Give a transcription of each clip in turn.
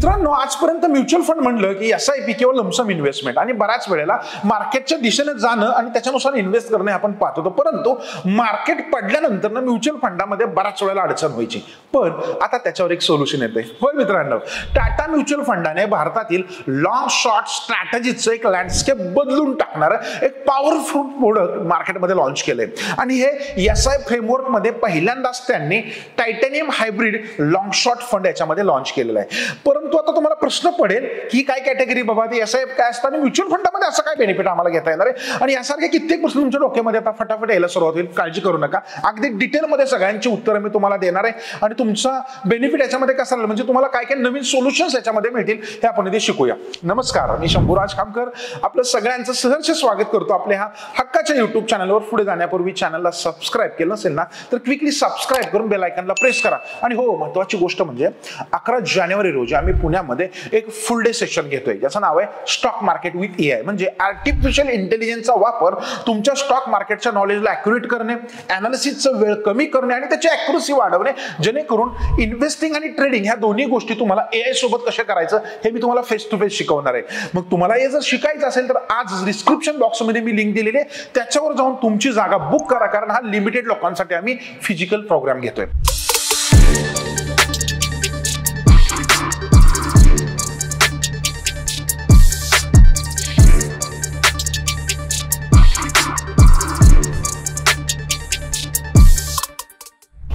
मित्रांनो, आजपर्यंत mutual fund म्हणलं की SIP किंवा लमसम इन्व्हेस्टमेंट आणि बऱ्याच वेळेला मार्केटच्या दिशेने जाणं आणि त्याच्यानुसार इन्व्हेस्ट करणे आपण पाहत होतो. परंतु मार्केट पडल्यानंतर ना म्युच्युअल फंडामध्ये बऱ्याच वेळेला अडचण व्हायची. पण आता त्याच्यावर एक सोल्युशन येते. होय मित्रांनो, टाटा म्युच्युअल फंडाने भारतातील लॉंग शॉर्ट स्ट्रॅटेजीचं एक लँडस्केप बदलून टाकणारं एक पॉवरफुल प्रोडक्ट मार्केटमध्ये लॉन्च केलंय. आणि हे SI फ्रेमवर्क मध्ये पहिल्यांदाच त्यांनी titanium hybrid long short fund याच्यामध्ये लॉन्च केलेला आहे. परंतु आता तुम्हाला प्रश्न पडेल की काय कॅटेगरी बाबा, ती SIP काय असतं आणि म्युच्युअल फंडामध्ये असं काय बेनिफिट आम्हाला घेता येणार आहे. आणि यासारखे कित्येक प्रश्न तुमच्या डोक्यामध्ये आता फटाफट यायला सुरुवात होईल. काळजी करू नका, अगदी डिटेलमध्ये सगळ्यांची उत्तरं मी तुम्हाला देणार आहे आणि तुमचा बेनिफिट याच्यामध्ये कसा राहील, म्हणजे तुम्हाला काय काय नवीन सोल्युशन्स याच्यामध्ये मिळतील हे आपण इथे शिकूया. नमस्कार, मी शंभूराज खामकर आपलं सगळ्यांचं सहर्ष स्वागत करतो आपल्या ह्या हक्काच्या युट्यूब चॅनलवर. पुढे जाण्यापूर्वी चॅनलला सबस्क्राईब केलं नसेल ना तर क्विकली सबस्क्राईब करून बेल आयकॉनला प्रेस करा. आणि हो, महत्त्वाची गोष्ट म्हणजे 11 जानेवारी रोजी आम्ही पुण्यामध्ये एक फुल डे सेशन घेतोय ज्याचं नाव आहे स्टॉक मार्केट विथ AI, म्हणजे आर्टिफिशियल इंटेलिजन्सचा वापर तुमच्या स्टॉक मार्केटच्या नॉलेजला ॲक्युरेट करणे, अनालिसिसचं वेळ कमी करणे आणि त्याची ॲक्युरसी वाढवणे, जेणेकरून इन्व्हेस्टिंग आणि ट्रेडिंग ह्या दोन्ही गोष्टी तुम्हाला AI सोबत कशा करायचं हे मी तुम्हाला फेस टू फेस शिकवणार आहे. मग तुम्हाला हे जर शिकायचं असेल तर आज डिस्क्रिप्शन बॉक्समध्ये मी लिंक दिलेली आहे, त्याच्यावर जाऊन तुमची जागा बुक करा, कारण हा लिमिटेड लोकांसाठी आम्ही फिजिकल प्रोग्राम घेतोय.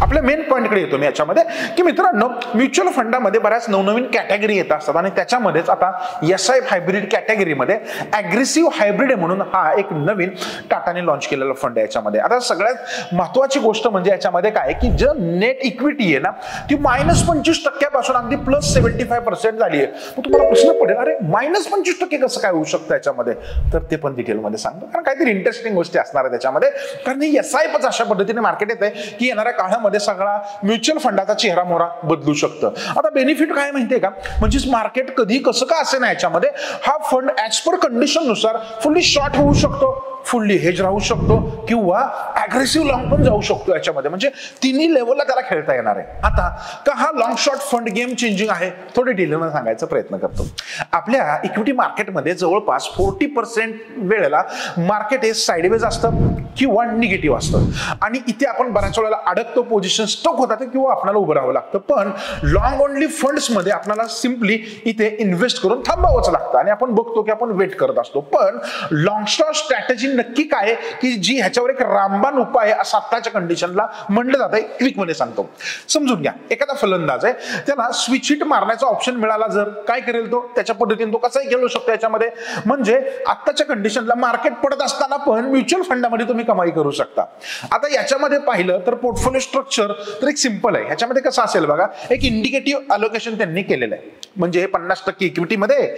आपल्या मेन पॉईंटकडे येतो मी याच्यामध्ये की मित्रांनो, म्युच्युअल फंडामध्ये बऱ्याच नवनवीन कॅटेगरी येत असतात आणि त्याच्यामध्येच आता SI हायब्रिड कॅटेगरीमध्ये अग्रेसिव्ह हायब्रिड म्हणून हा एक नवीन टाटाने लॉन्च केलेला फंड आहे. याच्यामध्ये आता सगळ्यात महत्त्वाची गोष्ट म्हणजे याच्यामध्ये काय की जे नेट इक्विटी आहे ना ती -25% पासून अगदी +75% झाली आहे. मग तुम्हाला प्रश्न पडेल, अरे -25% कसं काय होऊ शकतं याच्यामध्ये, तर ते पण डिटेलमध्ये सांगतो, कारण काहीतरी इंटरेस्टिंग गोष्टी असणार आहे त्याच्यामध्ये. कारण ही SIPच अशा पद्धतीने मार्केट येत आहे की येणाऱ्या काळामध्ये सगळा म्युच्युअल फंडाचा चेहरा मोहरा बदलू शकतं. आता बेनिफिट काय माहितीये का, म्हणजेच मार्केट कधी कसं का असे ना याच्यामध्ये हा फंड ऍज पर कंडिशन नुसार फुल्ली शॉर्ट होऊ शकतो, फुल्ली हेज राहू शकतो किंवा अग्रेसिव्ह लॉंग पण जाऊ शकतो याच्यामध्ये, म्हणजे तिन्ही लेवलला त्याला खेळता येणार आहे. आता का हा long short fund game changing आहे, थोडे डिटेलमध्ये सांगायचा प्रयत्न करतो. आपल्या इक्विटी मार्केटमध्ये जवळपास 40% वेळेला मार्केट हे साइडवेज असतं किंवा निगेटिव्ह असतं आणि इथे आपण बऱ्याच वेळेला अडकतो, पोझिशन स्टॉक होतात किंवा आपल्याला उभं राहावं लागतं. पण लॉंग ओनली फंड्स मध्ये आपल्याला सिम्पली इथे इन्व्हेस्ट करून थांबावंच लागतं आणि आपण बघतो की आपण वेट करत असतो. पण लॉंग शॉर्ट स्ट्रॅटेजी नक्की काय की जी ह्याच्यावर एक रामबाण उपाय आहे असं आत्ताच्या कंडिशनला म्हणलं जात आहे. क्विक मध्ये सांगतो, समजून घ्या. एखादा फलंदाज आहे, त्याला स्विच हिट मारण्याचा ऑप्शन मिळाला जर काय करेल तो, त्याच्या पद्धतीने तो कसाही खेळू शकतो याच्यामध्ये. म्हणजे आत्ताच्या कंडिशनला मार्केट पडत असताना पण म्युच्युअल फंडामध्ये तुम्ही कमाई करू शकता. आता याच्यामध्ये पाहिलं तर पोर्टफोलिओ स्ट्रक्चर तर एक सिंपल आहे. ह्याच्यामध्ये कसं असेल बघा, एक इंडिकेटिव्ह अलोकेशन त्यांनी केलेलं आहे, म्हणजे 50% इक्विटीमध्ये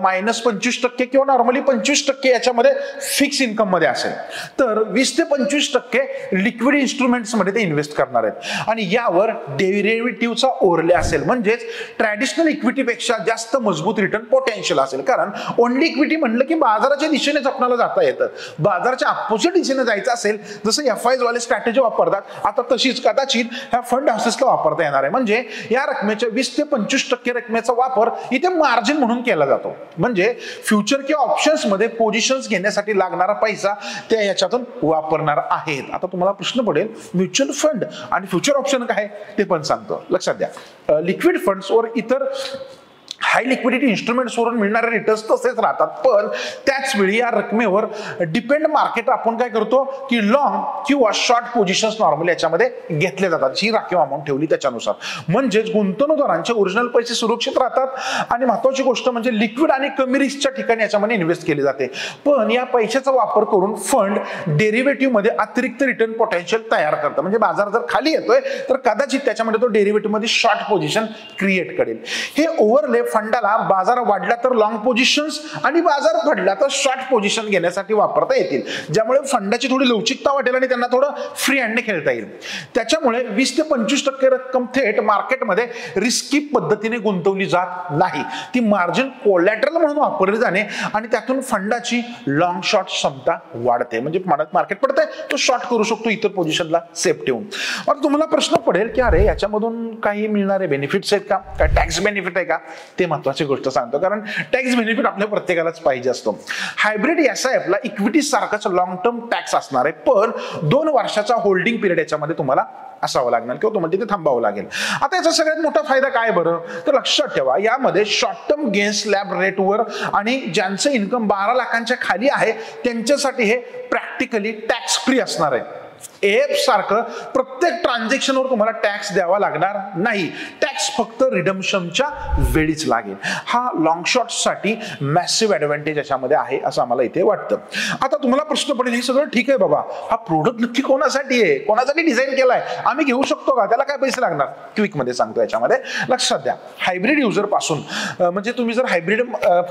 -25% किंवा नॉर्मली 25% याच्यामध्ये फिक्स इन्कम मध्ये असेल, तर 20 ते 25% लिक्विड इन्स्ट्रुमेंट्स मध्ये ते इन्व्हेस्ट करणार आहेत आणि यावर डेरिव्हेटिव्हचा ओव्हरले असेल, म्हणजेच ट्रॅडिशनल इक्विटीपेक्षा जास्त मजबूत रिटर्न पोटेन्शियल असेल. कारण ओनली इक्विटी म्हणलं की बाजाराच्या दिशेनेच आपल्याला जाता येतं. बाजाराच्या अपोजिट दिशेने जायचं असेल, जसं FIs वाले स्ट्रॅटेजी वापरतात, आता तशीच कदाचित ह्या फंड हाऊसेसला वापरता येणार आहे. म्हणजे या रकमेच्या 20 ते 25% रकमेचा वापर इथे मार्जिन म्हणून केला जातो. म्हणजे फ्युचर किंवा ऑप्शन्स मध्ये पोझिशन्स घेण्यासाठी लागणारा पैसा त्या याच्यातून वापरणार आहेत. आता तुम्हाला प्रश्न पडेल, म्युच्युअल फंड आणि फ्युचर ऑप्शन काय ते पण सांगतो, लक्षात द्या. लिक्विड फंड्स वर इतर हाय लिक्विडिटी इन्स्ट्रुमेंट्स वरून मिळणारे रिटर्न्स तसेच राहतात, पण त्याच वेळी या रकमेवर डिपेंड मार्केट आपण काय करतो की लॉंग किंवा शॉर्ट पोझिशन्स नॉर्मली याच्यामध्ये घेतले जातात, जी राखीव अमाऊंट ठेवली त्याच्यानुसार. म्हणजेच गुंतवणूकदारांचे ओरिजिनल पैसे सुरक्षित राहतात आणि महत्त्वाची गोष्ट म्हणजे लिक्विड आणि कमी रिस्कच्या ठिकाणी याच्यामध्ये इन्व्हेस्ट केले जाते. पण या पैशाचा वापर करून फंड डेरिव्हेटिव्ह मध्ये अतिरिक्त रिटर्न पोटेन्शियल तयार करतं. म्हणजे बाजार जर खाली येतोय तर कदाचित त्याच्यामध्ये तो डेरिव्हेटिव्ह मध्ये शॉर्ट पोझिशन क्रिएट करेल. हे ओव्हरले फंडाला बाजार वाढला तर लॉंग पोझिशन्स आणि बाजार पडला तर शॉर्ट पोझिशन घेण्यासाठी वापरता येतील, ज्यामुळे फंडाची थोडी लवचिकता वाटेल आणि त्यांना थोडं फ्री हँडने खेळता येईल. त्याच्यामुळे 20 ते 25% रक्कम थेट मार्केटमध्ये रिस्की पद्धतीने गुंतवली जात नाही. ती मार्जिन कोलॅटरल म्हणून वापरली जाणे आणि त्यातून फंडाची लॉंग शॉर्ट क्षमता वाढते. म्हणजे मार्केट पडतंय तो शॉर्ट करू शकतो इतर पोझिशनला सेफ ठेवून. आता तुम्हाला प्रश्न पडेल की अरे याच्यामधून काही मिळणारे बेनिफिट्स आहेत का, काय टॅक्स बेनिफिट आहे का? ते महत्वाची गोष्ट सांगतो, कारण टॅक्स बेनिफिट आपल्या प्रत्येकालाच पाहिजे असतो. हायब्रिड SIP ला इक्विटी सारखाच लॉंग टर्म टॅक्स असणार आहे, पण 2 वर्षाचा होल्डिंग पिरियड याच्यामध्ये तुम्हाला असावं लागणार किंवा तुम्हाला तिथे थांबावं लागेल. आता याचा सगळ्यात मोठा फायदा काय बरं, तर लक्षात ठेवा यामध्ये शॉर्ट टर्म गेन स्लॅब रेटवर आणि ज्यांचं इन्कम 12 लाखांच्या खाली आहे त्यांच्यासाठी हे प्रॅक्टिकली टॅक्स फ्री असणार आहे. AIF सारखं प्रत्येक ट्रान्झॅक्शनवर तुम्हाला टॅक्स द्यावा लागणार नाही. टॅक्स फक्त रिडम्पशनच्या वेळीच लागेल. हा लॉंग शॉर्ट साठी मॅसिव्ह ऍडव्हान्टेज याच्यामध्ये आहे असं आम्हाला इथे वाटतं. आता तुम्हाला प्रश्न पडेल हे सगळं ठीक आहे बाबा, हा प्रोडक्ट नक्की कोणासाठी आहे, कोणासाठी डिझाईन केलाय, आम्ही घेऊ शकतो का, त्याला काय पैसे लागणार? क्विक मध्ये सांगतो. याच्यामध्ये लक्षात द्या, हायब्रिड युजर पासून म्हणजे तुम्ही जर हायब्रिड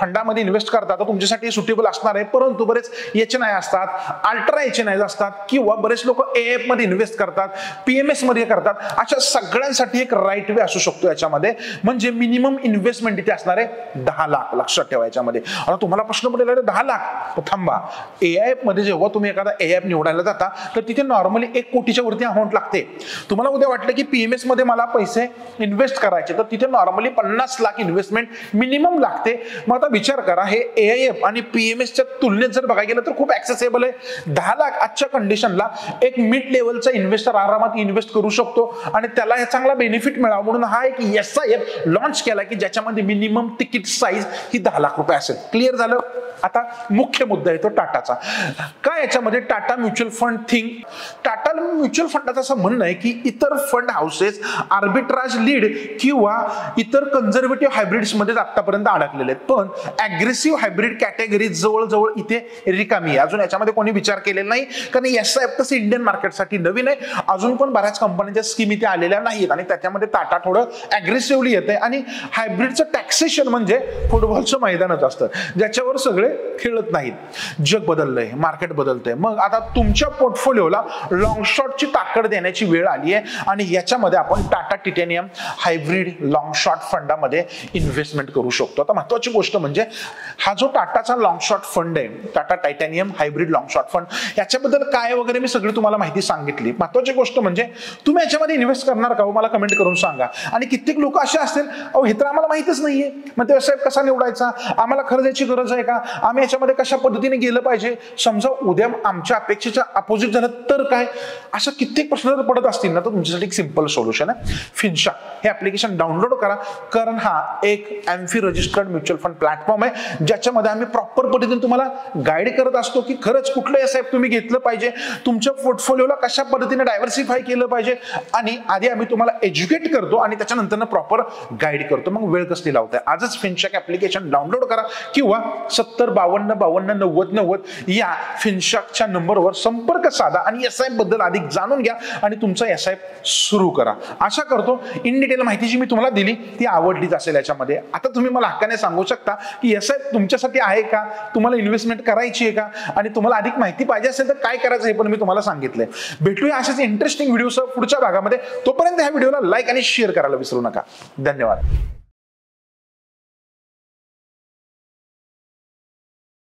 फंडामध्ये इन्व्हेस्ट करता तर तुमच्यासाठी सुटेबल असणार आहे, परंतु बरेच HNI असतात, अल्ट्रा HNI असतात किंवा बरेच लोक AIF मध्ये इन्व्हेस्ट करतात, PMS मध्ये करतात, अशा सगळ्यांसाठी एक राईट वे असू शकतो याच्यामध्ये. म्हणजे मिनिमम इन्व्हेस्टमेंट इथे असणार आहे 10 लाख. लक्षात ठेवा याच्यामध्ये. आता तुम्हाला प्रश्न पडेल 10 लाख, तर थांबा. AIF मध्ये जेव्हा तुम्ही एखादा AIF निवडायला जाता तर तिथे नॉर्मली 1 कोटीच्या वरती अमाऊंट लागते. तुम्हाला उद्या वाटलं की PMS मध्ये मला पैसे इन्व्हेस्ट करायचे तर तिथे नॉर्मली 50 लाख इन्व्हेस्टमेंट मिनिमम लागते. मग आता विचार करा, हे AIF आणि PMSच्या तुलनेत जर बघायला गेलं तर खूप ऍक्सेसेबल आहे. 10 लाख आजच्या कंडिशनला एक मिड लेवलचा इन्व्हेस्टर आरामात इन्व्हेस्ट करू शकतो आणि त्याला हे चांगला बेनिफिट मिळावा म्हणून हा एक SIP लॉन्च केला की ज्याच्यामध्ये मिनिमम तिकीट साईज ही 10 लाख रुपये असेल. क्लिअर झालं. आता मुख्य मुद्दा येतो टाटाचा. काय याच्यामध्ये Tata mutual fund think, Tata mutual फंडाचं असं म्हणणं आहे की इतर फंड हाऊसेस आर्बिट्राज लीड किंवा इतर कन्झर्वेटिव्ह हायब्रिड्स मध्ये आतापर्यंत अडकलेले आहेत, पण अग्रेसिव्ह हायब्रिड कॅटेगरी जवळजवळ इथे रिकामी आहे. अजून याच्यामध्ये कोणी विचार केलेला नाही, कारण SIP तसं इंडियन मार्केटसाठी नवीन आहे. अजून पण बऱ्याच कंपन्यांच्या स्कीम इथे आलेल्या नाहीत आणि त्याच्यामध्ये टाटा थोडं अग्रेसिव्हली येते. आणि हायब्रिडचं टॅक्सेशन म्हणजे फुटबॉलचं मैदानच असतं ज्याच्यावर सगळे खेळत नाहीत. जग बदललंय, मार्केट बदलतंय. मग आता तुमच्या पोर्टफोलिओला लॉंग शॉर्टची ताकद देण्याची वेळ आली आहे आणि याच्यामध्ये आपण Tata titanium hybrid long short फंडामध्ये इन्व्हेस्टमेंट करू शकतो. आता महत्वाची गोष्ट म्हणजे हा जो टाटाचा लॉंग शॉर्ट फंड आहे, Tata titanium hybrid long short fund, याच्याबद्दल काय वगैरे मी सगळी तुम्हाला माहिती सांगितली. महत्वाची गोष्ट म्हणजे तुम्ही याच्यामध्ये इन्व्हेस्ट करणार का, मला कमेंट करून सांगा. आणि कित्येक लोक असे असतील, अहो हे तर आम्हाला माहितीच नाहीये, मग ते SIP कसा निवडायचा, आम्हाला खरंच याची गरज आहे का, आम्ही याच्यामध्ये कशा पद्धतीने गेलं पाहिजे, समजा उद्या आमच्या अपेक्षेच्या अपोजिट झालं तर काय, अशा कित्येक प्रश्न जर पडत असतील ना, तर तुमच्यासाठी एक सिंपल सोल्युशन आहे फिनशाक. हे ऍप्लिकेशन डाउनलोड करा, कारण हा एक AMFI registered mutual fund platform आहे ज्याच्यामध्ये आम्ही प्रॉपर पद्धतीने तुम्हाला गाईड करत असतो की खरंच कुठलं SIP तुम्ही घेतलं पाहिजे, तुमच्या पोर्टफोलिओला कशा पद्धतीने डायव्हर्सिफाय केलं पाहिजे, आणि आधी आम्ही तुम्हाला एज्युकेट करतो आणि त्याच्यानंतर प्रॉपर गाईड करतो. मग वेळ कसली लावताय, आजच फिनशाक ऍप्लिकेशन डाउनलोड करा किंवा 7052529090 या फिनशाकच्या नंबरवर संपर्क साधा आणि SIP बद्दल अधिक जाणून घ्या आणि तुमचा SIP सुरू करा. आशा करतो इन डिटेल माहिती जी मी तुम्हाला दिली ती आवडलीच असेल. याच्यामध्ये आता तुम्ही मला हक्काने सांगू शकता की SIP तुमच्यासाठी आहे का, तुम्हाला इन्व्हेस्टमेंट करायची आहे का, आणि तुम्हाला अधिक माहिती पाहिजे असेल तर काय करायचं हे पण मी तुम्हाला सांगितलंय. भेटूया अशाच इंटरेस्टिंग व्हिडिओ पुढच्या भागामध्ये. तोपर्यंत ह्या व्हिडिओला लाईक आणि शेअर करायला विसरू नका. धन्यवाद.